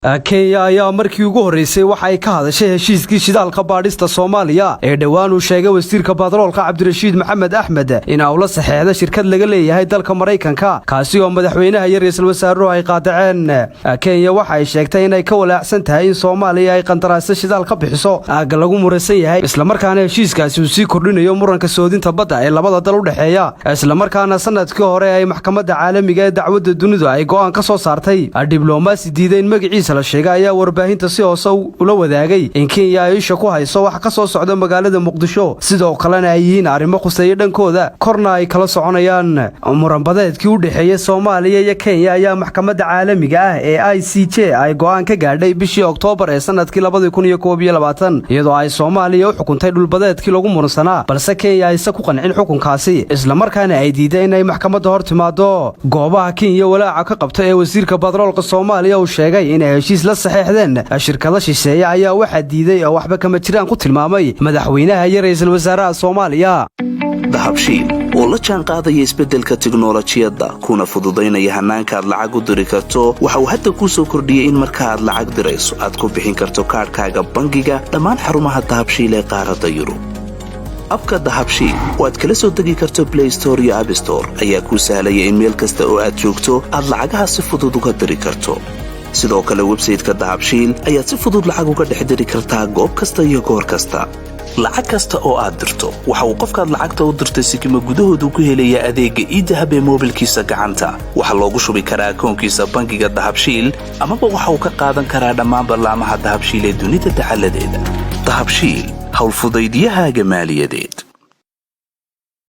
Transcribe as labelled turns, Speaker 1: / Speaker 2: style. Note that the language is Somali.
Speaker 1: Kenya ayaa markii ugu horeysay waxa ay ka hadashay heshiiskii shidaalka baadhista Soomaaliya ee dhawaan uu sheegay wasiirka batroolka Cabdirashiid Maxamed Axmed in uu la saxeexday shirkad laga leeyahay dalka Mareykanka kaasi oo madaxweynaha iyo ra'iisul wasaaruhu ay qaadaceen. Kenya waxa ay sheegtay in ay ka walaacsan tahay in Soomaaliya ay qandaraasyo shidaal ka bixiso aaga lagu muraysan yahay isla markaana heshiiskaasi uu sii kordhinayo muranka soodinta badda ee labada dal u dhaxeeya isla markaana sanadkii hore ay maxkamadda caalamiga ee dacwadda dunida ay go'aan ka soo saartay diblomaasi diiday in magaciisa la sheegay ayaa warbaahinta si hoose ula wadaagay in Kenya ay isha ku hayso wax ka soo socda magaalada Muqdisho sidoo kalena ay yihiin arrimo quseeyo dhankooda korna ay kala soconayaan. Muran badeedkii u dhaxeeyay Soomaaliya iyo Kenya ayaa maxkamadda caalamiga ah ee ICJ ay go'aan ka gaadhay bishii Oktoobar ee sanadkii 2021 iyadoo ay Soomaaliya u xukuntay dhul badeedkii lagu muransanaa balse Kenya ay ku qancin xukunkaasi isla markaana ay diiday in ay maxkamadda hor timaado. Goobaha Kenya walaaca ka qabta ee wasiirka batroolka Soomaaliya uu sheegay in heshiis la saxeexdeen shirkado shisheeye ayaa waxa diiday oo waxba kama jiraan ku tilmaamay madaxweynaha iyo ra'iisul wasaaraha Soomaaliya.
Speaker 2: dahabshiil oo la jaan qaadaya isbeddelka tiknoolajiyadda kuna fududaynaya hanaanka aad lacag u diri karto waxa uu hadda ku soo kordhiyay in marka aad lacag dirayso aad ku bixin karto kaarkaaga bangiga dhammaan xarumaha dahabshiil ee qaaradda Yurub. abka dahabshiil oo aad kala soo degi karto Play Store iyo App Store ayaa ku sahlaya in meel kasta oo aad joogto aad lacagaha si fudud uga diri karto. sidoo kale website-ka dahabshiil ayaad si fudud lacag uga dhex diri kartaa goob kasta iyo goor kasta. lacag kasta oo aad dirto waxa uu qofkaad lacagta u dirtay sikimo gudahoodu ku helaya adeegga e-dahab ee moobilkiisa gacanta. waxa loogu shubi karaa akoonkiisa bangiga dahabshiil amaba waxa uu ka qaadan karaa dhammaan barnaamijyada dahabshiil ee dunida taxalladeeda. dahabshiil hawl fudaydiyahaaga maaliyadeed.